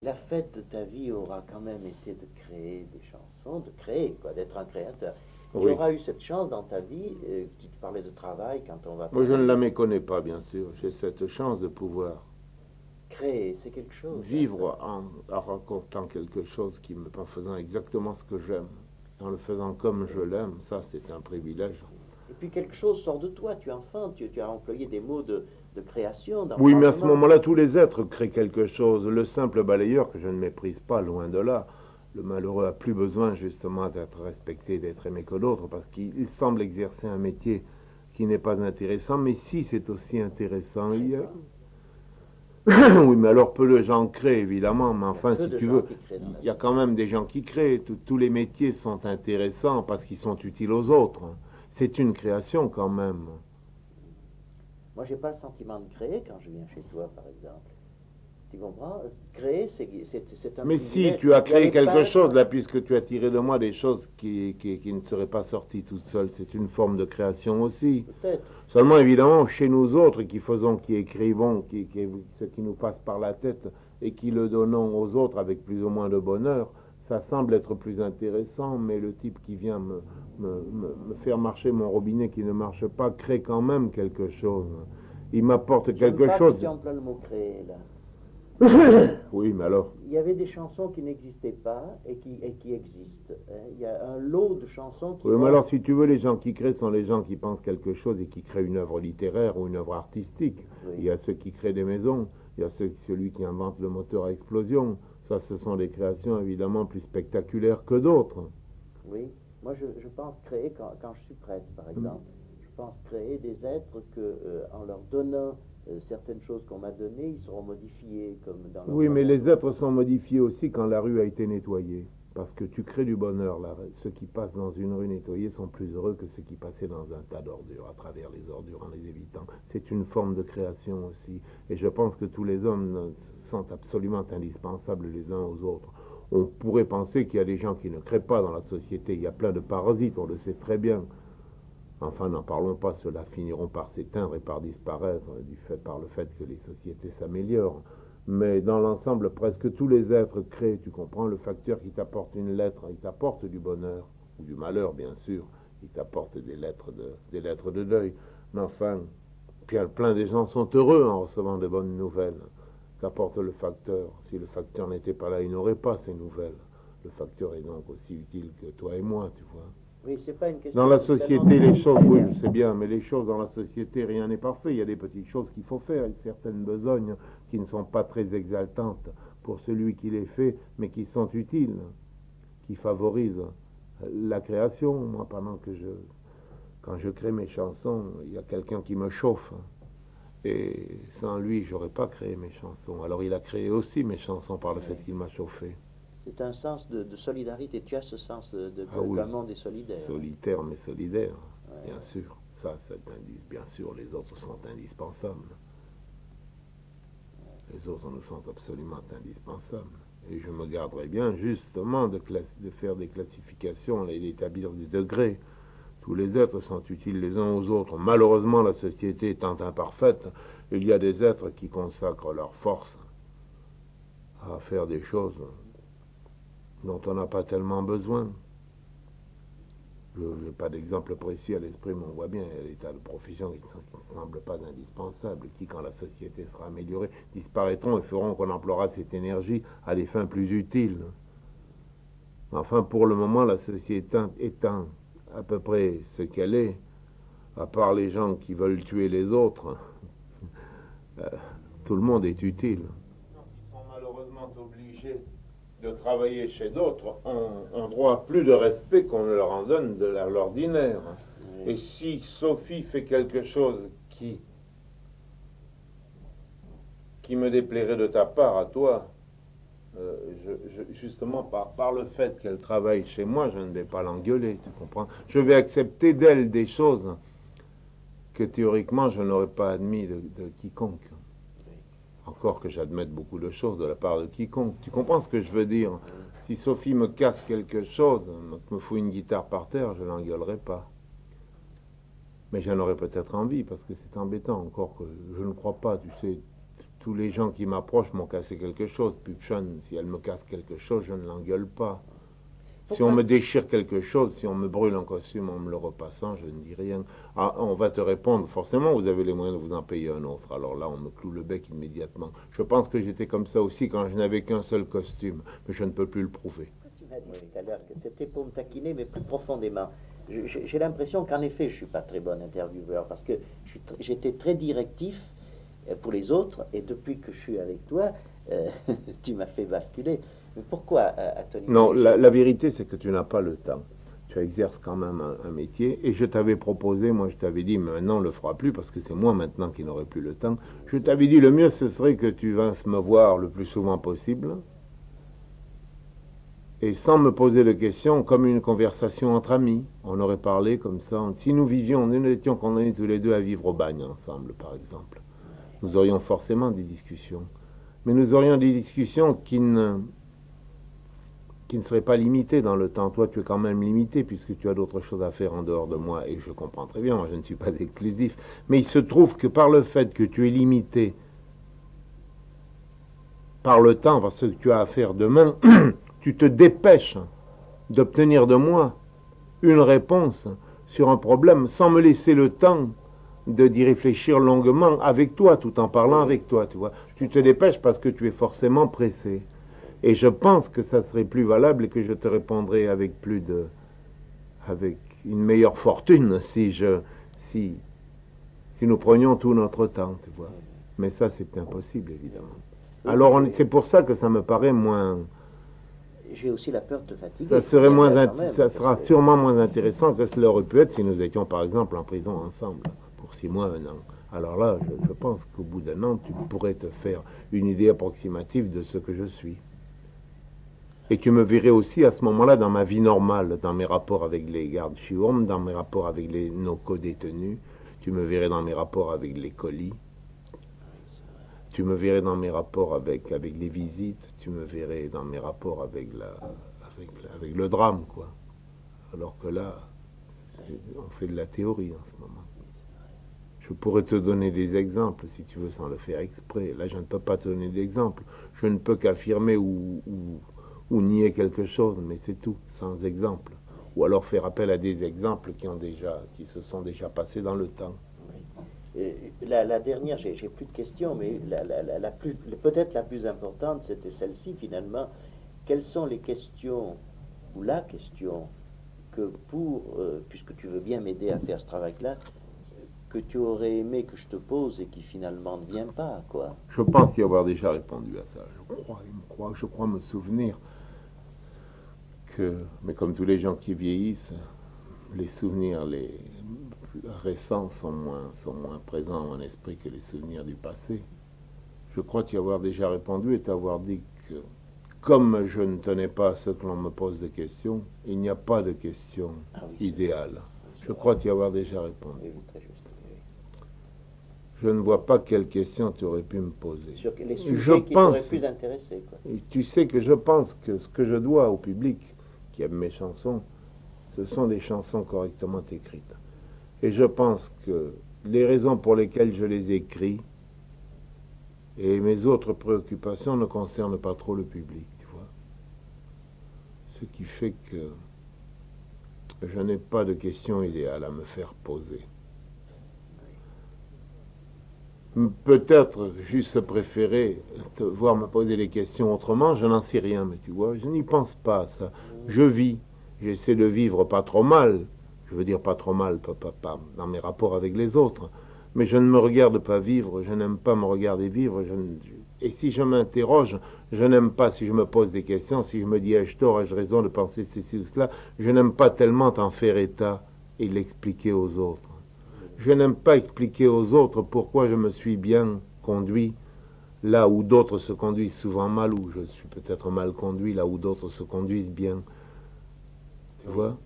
La fête de ta vie aura quand même été de créer des chansons, de créer, quoi, d'être un créateur. Tu Oui. auras eu cette chance dans ta vie, tu te parlais de travail, quand on va Moi, je ne la travailler. méconnais pas, bien sûr. J'ai cette chance de pouvoir Créer, c'est quelque chose, hein, ça. vivre en racontant quelque chose en faisant exactement ce que j'aime, en le faisant comme je Oui, l'aime. Ça, c'est un privilège. oui. Et puis quelque chose sort de toi, tu es enfant, tu as employé des mots de création, Oui, mais à ce d'enfantement. moment-là, tous les êtres créent quelque chose. Le simple balayeur, que je ne méprise pas, loin de là, le malheureux a plus besoin justement d'être respecté, d'être aimé que d'autres, parce qu'il semble exercer un métier qui n'est pas intéressant, mais si c'est aussi Il intéressant, crée pas. oui, mais alors peu de gens créent, évidemment, mais Il y a enfin, peu si de tu gens veux, qui créent dans la il y a vie. quand même des gens qui créent. Tous les métiers sont intéressants parce qu'ils sont utiles aux autres. C'est une création quand même. Moi, j'ai pas le sentiment de créer quand je viens chez toi, par exemple. Tu comprends? Créer, c'est un Mais si privilège. tu as Il y a créé les quelque chose, peintres, là, puisque tu as tiré de moi des choses qui ne seraient pas sorties toutes seules, c'est une forme de création aussi. peut-être. Seulement, évidemment, chez nous autres, qui écrivons, ce qui nous passe par la tête et qui le donnons aux autres avec plus ou moins de bonheur, ça semble être plus intéressant, mais le type qui vient me faire marcher mon robinet qui ne marche pas crée quand même quelque chose. Il m'apporte J'aime quelque pas que chose. tu emploies le mot créer, là. Oui, mais alors. Il y avait des chansons qui n'existaient pas et qui existent, hein. Il y a un lot de chansons qui Oui, mais ont... alors, si tu veux, les gens qui créent sont les gens qui pensent quelque chose et qui créent une œuvre littéraire ou une œuvre artistique. Il Oui, y a ceux qui créent des maisons, il y a celui qui invente le moteur à explosion. Ça, ce sont des créations évidemment plus spectaculaires que d'autres. oui. Moi, je pense créer quand je suis prêtre, par Mm. exemple. Je pense créer des êtres que, en leur donnant certaines choses qu'on m'a données, ils seront modifiés, comme dans leur Oui, mais manière de les voir êtres les sont choses. modifiés aussi quand la rue a été nettoyée. Parce que tu crées du bonheur là. Ceux qui passent dans une rue nettoyée sont plus heureux que ceux qui passaient dans un tas d'ordures, à travers les ordures en les évitant. C'est une forme de création aussi. Et je pense que tous les hommes sont absolument indispensables les uns aux autres. On pourrait penser qu'il y a des gens qui ne créent pas dans la société. Il y a plein de parasites, on le sait très bien. Enfin, n'en parlons pas, ceux-là finiront par s'éteindre et par disparaître par le fait que les sociétés s'améliorent. Mais dans l'ensemble, presque tous les êtres créent, tu comprends, le facteur qui t'apporte une lettre, il t'apporte du bonheur, ou du malheur, bien sûr, il t'apporte des lettres de deuil. Mais enfin, plein des gens sont heureux en recevant de bonnes nouvelles qu'apporte le facteur. Si le facteur n'était pas là, il n'aurait pas ces nouvelles. Le facteur est donc aussi utile que toi et moi, tu vois. Oui, c'est pas une Dans question la tellement société, les choses, d'utilité, oui, là. je sais bien, mais les choses dans la société, rien n'est parfait. Il y a des petites choses qu'il faut faire, certaines besognes qui ne sont pas très exaltantes pour celui qui les fait, mais qui sont utiles, qui favorisent la création. Moi, quand je crée mes chansons, il y a quelqu'un qui me chauffe. Et sans lui, j'aurais pas créé mes chansons. Alors il a créé aussi mes chansons par le fait Oui. qu'il m'a chauffé. C'est un sens de solidarité. Tu as ce sens Ah oui, qu'un monde est solidaire, hein. solitaire mais solidaire, Ouais, bien ouais. sûr. Ça, bien sûr, les autres sont indispensables. Les autres nous sont absolument indispensables. Et je me garderai bien justement de faire des classifications et d'établir des degrés. Tous les êtres sont utiles les uns aux autres. Malheureusement, la société étant imparfaite, il y a des êtres qui consacrent leur force à faire des choses dont on n'a pas tellement besoin. Je n'ai pas d'exemple précis à l'esprit, mais on voit bien, il y a des tas de professions qui ne semblent pas indispensables, qui, quand la société sera améliorée, disparaîtront et feront qu'on emploiera cette énergie à des fins plus utiles. Enfin, pour le moment, la société étant à peu près ce qu'elle est, à part les gens qui veulent tuer les autres, euh, tout le monde est utile. Les gens qui sont malheureusement obligés de travailler chez d'autres ont droit à plus de respect qu'on ne leur en donne de l'ordinaire. Et Oui. si Sophie fait quelque chose qui me déplairait de ta part à toi, justement par le fait qu'elle travaille chez moi, je ne vais pas l'engueuler, tu comprends? Je vais accepter d'elle des choses que théoriquement je n'aurais pas admis de quiconque. Oui. Encore que j'admette beaucoup de choses de la part de quiconque. Tu comprends ce que je veux dire? Oui. Si Sophie me casse quelque chose, me fout une guitare par terre, je l'engueulerai pas. Mais j'en aurais peut-être envie, parce que c'est embêtant, encore que je ne crois pas, tu sais, tous les gens qui m'approchent m'ont cassé quelque chose. Pupchon, si elle me casse quelque chose, je ne l'engueule pas. Si on me déchire quelque chose, si on me brûle un costume en me le repassant, je ne dis rien. Ah, on va te répondre, forcément, vous avez les moyens de vous en payer un autre. Alors là, on me cloue le bec immédiatement. Je pense que j'étais comme ça aussi quand je n'avais qu'un seul costume, mais je ne peux plus le prouver. Tu m'as dit tout à l'heure que c'était pour me taquiner, mais plus profondément. J'ai l'impression qu'en effet, je ne suis pas très bon intervieweur, parce que j'étais très directif pour les autres, et depuis que je suis avec toi, tu m'as fait basculer. Mais pourquoi, Anthony? Non, la vérité, c'est que tu n'as pas le temps. Tu exerces quand même un métier, et je t'avais proposé, moi je t'avais dit, mais maintenant on ne le fera plus, parce que c'est moi maintenant qui n'aurai plus le temps. Je t'avais dit, le mieux ce serait que tu vinsses me voir le plus souvent possible, et sans me poser de questions, comme une conversation entre amis. On aurait parlé comme ça. Si nous vivions, nous étions condamnés tous les deux à vivre au bagne ensemble, par exemple, nous aurions forcément des discussions. Mais nous aurions des discussions qui ne seraient pas limitées dans le temps. Toi, tu es quand même limité, puisque tu as d'autres choses à faire en dehors de moi, et je comprends très bien, moi je ne suis pas exclusif. Mais il se trouve que par le fait que tu es limité par le temps, parce que tu as à faire demain, tu te dépêches d'obtenir de moi une réponse sur un problème sans me laisser le temps d'y réfléchir longuement avec toi, tout en parlant avec toi, tu vois. Tu te dépêches parce que tu es forcément pressé. Et je pense que ça serait plus valable et que je te répondrais avec avec une meilleure fortune si nous prenions tout notre temps, tu vois. Mais ça, c'est impossible, évidemment. Alors, c'est pour ça que ça me paraît moins... J'ai aussi la peur de te fatiguer. Ça sera sûrement moins intéressant que cela aurait pu être si nous étions, par exemple, en prison ensemble, pour 6 mois, 1 an. Alors là, je pense qu'au bout d'1 an, tu pourrais te faire une idée approximative de ce que je suis. Et tu me verrais aussi à ce moment-là dans ma vie normale, dans mes rapports avec les gardes Shiurm, dans mes rapports avec nos co-détenus, tu me verrais dans mes rapports avec les colis, tu me verrais dans mes rapports avec les visites, tu me verrais dans mes rapports avec le drame, quoi. Alors que là, on fait de la théorie en ce moment. Je pourrais te donner des exemples, si tu veux, sans le faire exprès. Là, je ne peux pas te donner d'exemples. Je ne peux qu'affirmer ou nier quelque chose, mais c'est tout, sans exemple. Ou alors faire appel à des exemples qui se sont déjà passés dans le temps. La dernière, j'ai plus de questions, mais peut-être la plus importante, c'était celle-ci finalement. Quelles sont les questions, ou la question, que puisque tu veux bien m'aider à faire ce travail-là, que tu aurais aimé que je te pose et qui finalement ne vient pas, quoi? Je pense y avoir déjà répondu à ça. Je crois me souvenir mais comme tous les gens qui vieillissent, les souvenirs les récents sont moins présents dans mon esprit que les souvenirs du passé. Je crois t'y avoir déjà répondu et t'avoir dit que, comme je ne tenais pas à ce que l'on me pose des questions, il n'y a pas de question idéale. Je crois t'y avoir déjà répondu. Oui, très juste. Je ne vois pas quelle question tu aurais pu me poser. Sur les sujets qui t'auraient plus intéressé, quoi. Tu sais que je pense que ce que je dois au public qui aime mes chansons, ce sont des chansons correctement écrites. Et je pense que les raisons pour lesquelles je les écris et mes autres préoccupations ne concernent pas trop le public, tu vois. Ce qui fait que je n'ai pas de question idéale à me faire poser. Peut-être juste préférer te voir me poser les questions autrement, je n'en sais rien, mais tu vois, je n'y pense pas à ça. Je vis, j'essaie de vivre pas trop mal, je veux dire pas trop mal, pas dans mes rapports avec les autres, mais je ne me regarde pas vivre, je n'aime pas me regarder vivre, et si je m'interroge, je n'aime pas si je me pose des questions, si je me dis ai-je tort, ai-je raison de penser ceci ou cela, je n'aime pas tellement en faire état et l'expliquer aux autres. Je n'aime pas expliquer aux autres pourquoi je me suis bien conduit là où d'autres se conduisent souvent mal, ou je suis peut-être mal conduit là où d'autres se conduisent bien. Tu vois?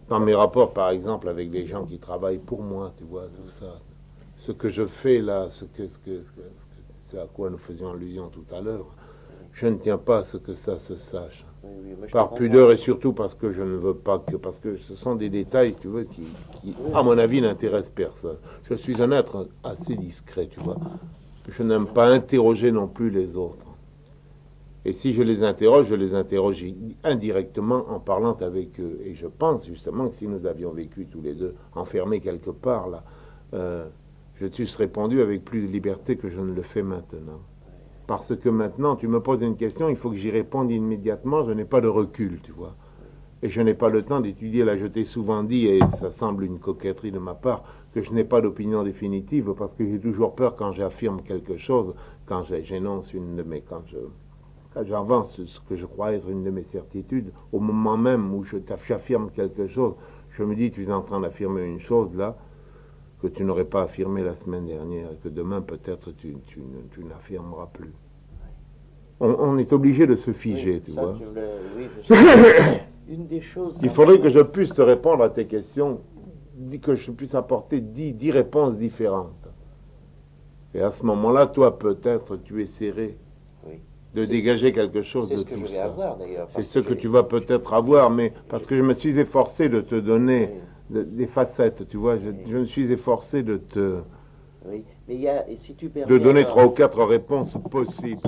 Dans mes rapports, par exemple, avec les gens qui travaillent pour moi, tu vois, tout ça. Ce que je fais là, ce à quoi nous faisions allusion tout à l'heure, je ne tiens pas à ce que ça se sache. Par pudeur et surtout parce que je ne veux pas parce que ce sont des détails, tu vois, qui à mon avis, n'intéressent personne. Je suis un être assez discret, tu vois. Je n'aime pas interroger non plus les autres. Et si je les interroge indirectement en parlant avec eux. Et je pense justement que si nous avions vécu tous les deux enfermés quelque part là, je t'eusse répondu avec plus de liberté que je ne le fais maintenant. Parce que maintenant, tu me poses une question, il faut que j'y réponde immédiatement, je n'ai pas de recul, tu vois. Et je n'ai pas le temps d'étudier. Là, je t'ai souvent dit, et ça semble une coquetterie de ma part, que je n'ai pas d'opinion définitive, parce que j'ai toujours peur quand j'affirme quelque chose, quand j'énonce une de mes... Quand j'avance ce que je crois être une de mes certitudes, au moment même où j'affirme quelque chose, je me dis, tu es en train d'affirmer une chose là, que tu n'aurais pas affirmé la semaine dernière, et que demain peut-être tu n'affirmeras plus. On est obligé de se figer, oui, tu ça, vois. Oui, je sais. Une des choses... Il faudrait que je puisse te répondre à tes questions, que je puisse apporter 10 réponses différentes. Et à ce moment-là, toi, peut-être, tu essaierais de dégager quelque chose de tout ça. C'est ce que je vais avoir, d'ailleurs. C'est ce que tu vas peut-être avoir, mais parce que je me suis efforcé de te donner des facettes, tu vois. Je me suis efforcé de te... Oui, mais il y a, et si tu permets... de donner 3 ou 4 réponses possibles.